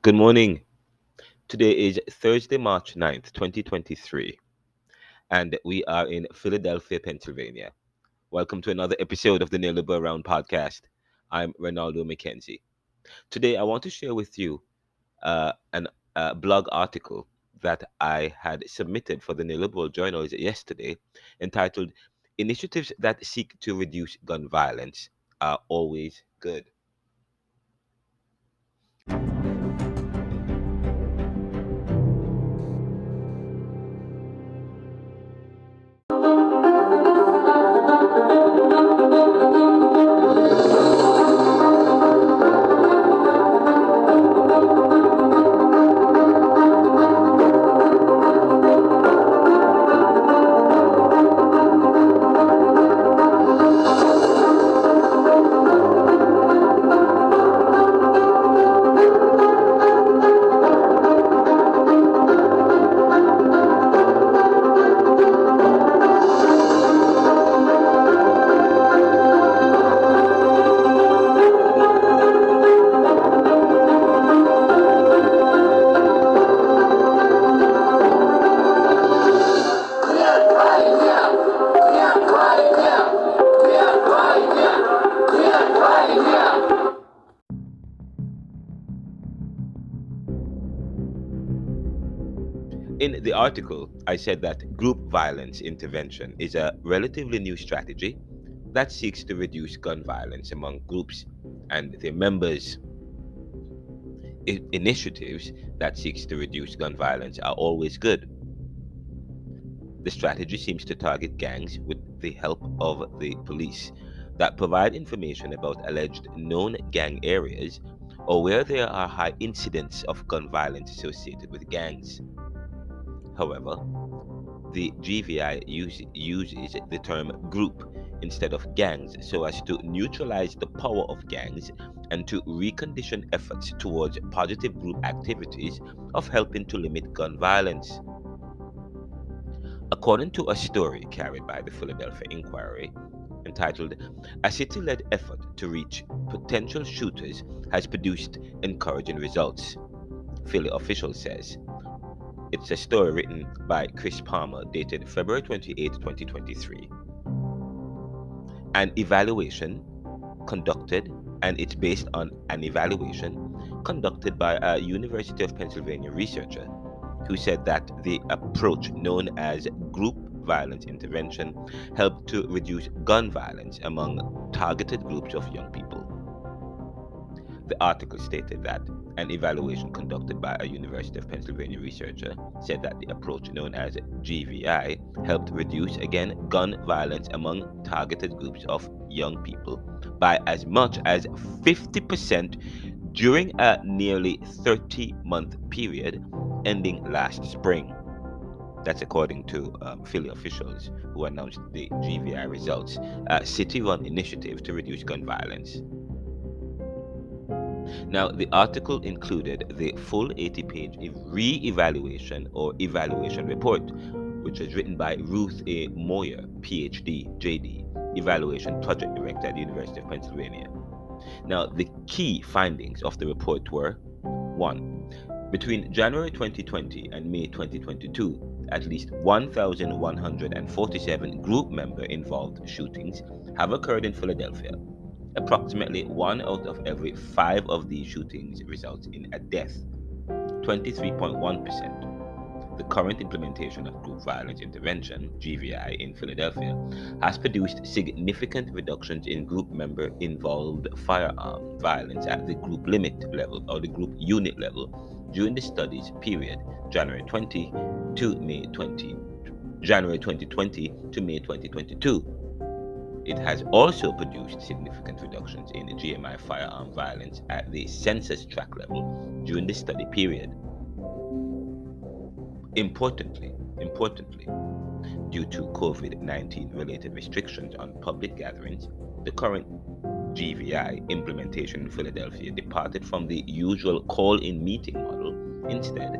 Good morning. Today is Thursday, March 9th, 2023, and we are in Philadelphia, Pennsylvania. Welcome to another episode of the Neoliberal Round podcast. I'm Ronaldo McKenzie. Today, I want to share with you an blog article that I had submitted for the Neoliberal Journals yesterday entitled Initiatives That Seek to Reduce Gun Violence Are Always Good. In the article, I said that group violence intervention is a relatively new strategy that seeks to reduce gun violence among groups and their members. Initiatives that seeks to reduce gun violence are always good. The strategy seems to target gangs with the help of the police that provide information about alleged known gang areas or where there are high incidents of gun violence associated with gangs. However, the GVI uses the term group instead of gangs so as to neutralize the power of gangs and to recondition efforts towards positive group activities of helping to limit gun violence. According to a story carried by the Philadelphia Inquiry entitled A City Led Effort to Reach Potential Shooters Has Produced Encouraging Results, Philly official says. It's a story written by Chris Palmer, dated February 28, 2023. An evaluation conducted, and it's based on an evaluation conducted by a University of Pennsylvania researcher who said that the approach known as group violence intervention helped to reduce gun violence among targeted groups of young people. The article stated that an evaluation conducted by a University of Pennsylvania researcher said that the approach known as GVI helped reduce, again, gun violence among targeted groups of young people by as much as 50% during a nearly 30-month period ending last spring. That's according to Philly officials who announced the GVI results, a city-run initiative to reduce gun violence. Now, the article included the full 80-page re-evaluation or evaluation report, which was written by Ruth A. Moyer, PhD, JD, Evaluation Project Director at the University of Pennsylvania. Now, the key findings of the report were: 1. Between January 2020 and May 2022, at least 1,147 group member involved shootings have occurred in Philadelphia. Approximately 1 out of every 5 of these shootings results in a death, 23.1%. The current implementation of group violence intervention, GVI, in Philadelphia has produced significant reductions in group member involved firearm violence at the group limit level or the group unit level during the studies period January 2020 to May 2022. It has also produced significant reductions in GMI firearm violence at the census tract level during the study period. Importantly, due to COVID-19 related restrictions on public gatherings, the current GVI implementation in Philadelphia departed from the usual call-in meeting model instead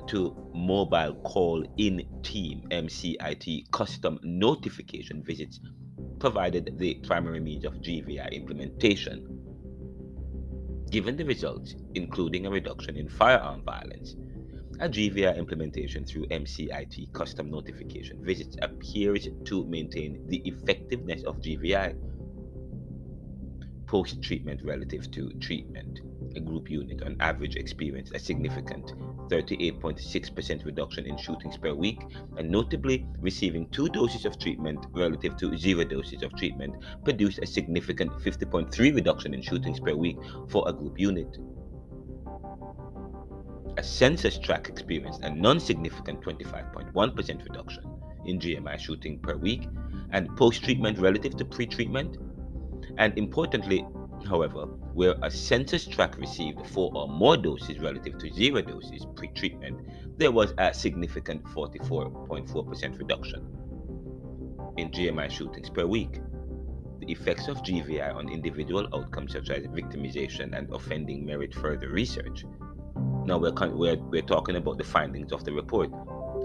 to mobile call-in team MCIT custom notification visits provided the primary means of GVI implementation. Given the results, including a reduction in firearm violence, a GVI implementation through MCIT custom notification visits appears to maintain the effectiveness of GVI post-treatment relative to treatment. A group unit on average experienced a significant 38.6% reduction in shootings per week, and notably receiving 2 doses of treatment relative to 0 doses of treatment produced a significant 50.3% reduction in shootings per week for a group unit. A census tract experienced a non-significant 25.1% reduction in GMI shooting per week and post-treatment relative to pre-treatment. And importantly, however, where a census tract received 4 or more doses relative to 0 doses pre-treatment, there was a significant 44.4% reduction in GMI shootings per week. The effects of GVI on individual outcomes such as victimization and offending merit further research. Now we're talking about the findings of the report.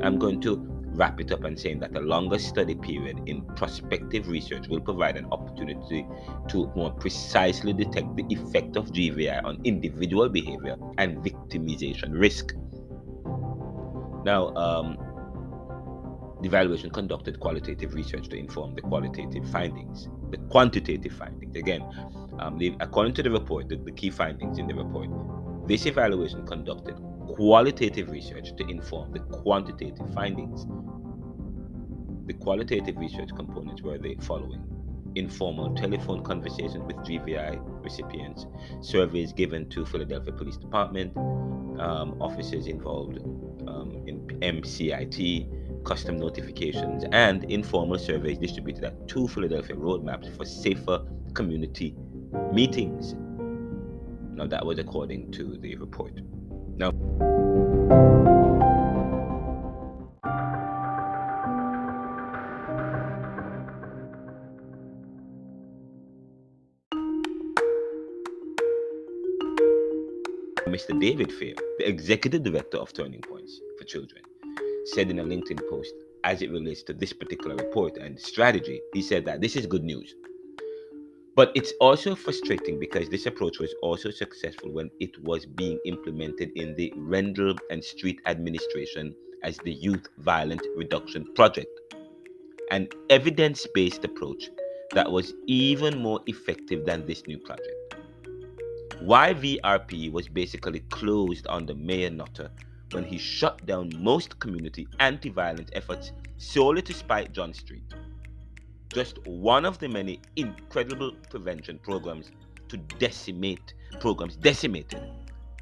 I'm going to wrap it up and saying that a longer study period in prospective research will provide an opportunity to more precisely detect the effect of GVI on individual behavior and victimization risk. Now, the evaluation conducted qualitative research to inform the quantitative findings. Again, according to the report, the key findings in the report, this evaluation conducted qualitative research to inform the quantitative findings. The qualitative research components were the following: informal telephone conversations with GVI recipients, surveys given to Philadelphia Police Department, officers involved in MCIT, custom notifications, and informal surveys distributed at 2 Philadelphia roadmaps for safer community meetings. Now, that was according to the report. Now, Mr. David Fair, the executive director of Turning Points for Children, said in a LinkedIn post as it relates to this particular report and strategy, he said that this is good news. But it's also frustrating because this approach was also successful when it was being implemented in the Rendell and Street Administration as the Youth Violence Reduction Project, an evidence-based approach that was even more effective than this new project. YVRP was basically closed under Mayor Nutter when he shut down most community anti-violence efforts solely to spite John Street. Just one of the many incredible prevention programs decimated.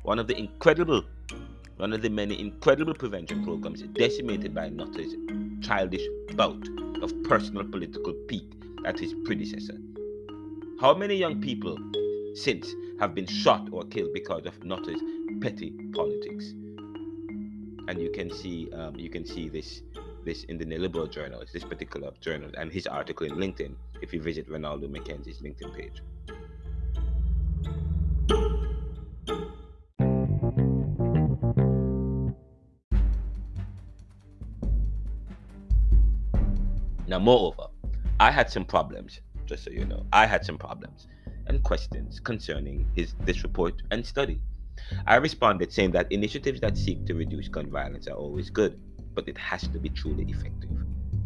One of the many incredible prevention programs decimated by Nutter's childish bout of personal political pique at his predecessor. How many young people since have been shot or killed because of Nutter's petty politics? And you can see this in the Neoliberal Journal. It's this particular journal and his article in LinkedIn if you visit Ronaldo McKenzie's LinkedIn page. Now, moreover, I had some problems, just so you know. I had some problems and questions concerning this report and study. I responded saying that initiatives that seek to reduce gun violence are always good, but it has to be truly effective,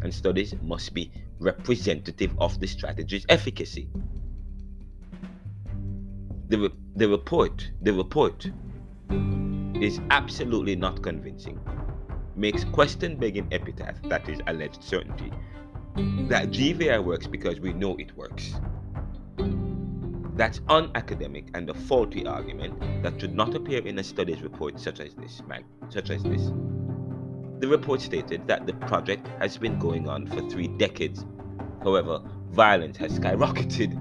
and studies must be representative of the strategy's efficacy. The report is absolutely not convincing, makes question-begging-epithet, that is alleged certainty, that GVI works because we know it works. That's unacademic and a faulty argument that should not appear in a studies report such as this. The report stated that the project has been going on for 3 decades. However, violence has skyrocketed.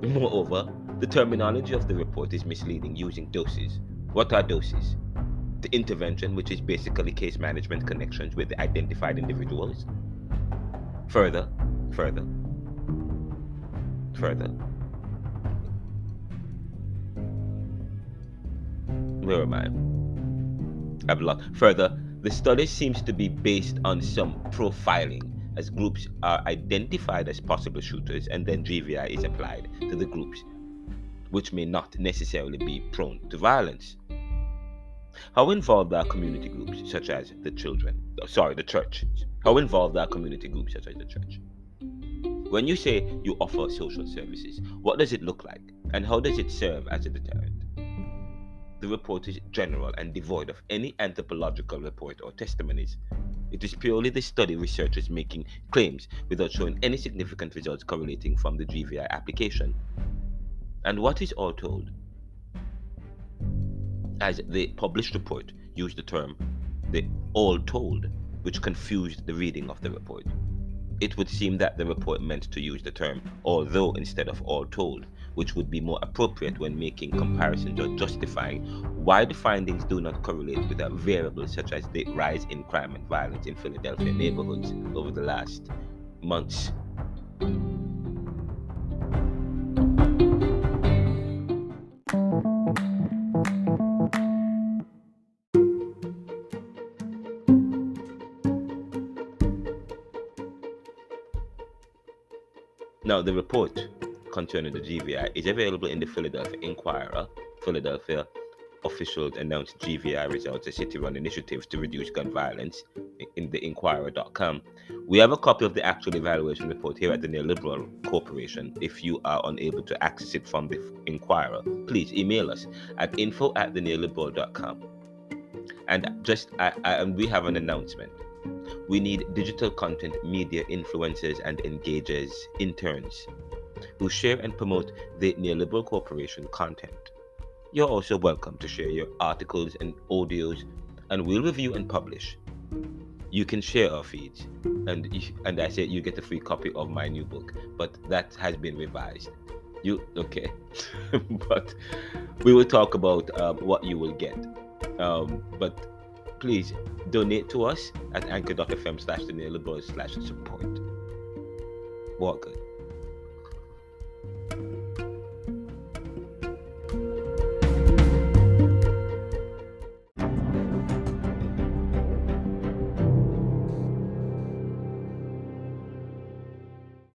Moreover, the terminology of the report is misleading, using doses. What are doses? The intervention, which is basically case management connections with the identified individuals. Further. Where am I? I've lost. Further, the study seems to be based on some profiling, as groups are identified as possible shooters and then GVI is applied to the groups. which may not necessarily be prone to violence. How involved are community groups such as the church? How involved are community groups such as the church? When you say you offer social services, what does it look like, and how does it serve as a deterrent? The report is general and devoid of any anthropological report or testimonies. It is purely the study researchers making claims without showing any significant results correlating from the GVI application. And what is all told? As the published report used the term the all told, which confused the reading of the report. It would seem that the report meant to use the term although instead of all told, which would be more appropriate when making comparisons or justifying why the findings do not correlate with a variable such as the rise in crime and violence in Philadelphia neighborhoods over the last months. Now, the report concerning the GVI is available in the Philadelphia Inquirer. Philadelphia officials announced GVI results as city-run initiatives to reduce gun violence in the Inquirer.com. We have a copy of the actual evaluation report here at the Neoliberal Corporation. If you are unable to access it from the Inquirer, please email us at info@theneoliberal.com. And we have an announcement. We need digital content media influencers and engagers, interns, who share and promote the Neoliberal Corporation content. You're also welcome to share your articles and audios, and we'll review and publish. You can share our feeds, and I say you get a free copy of my new book, but that has been revised. Okay? But we will talk about what you will get. But please donate to us at anchor.fm/theneoliberal/support. Walk good.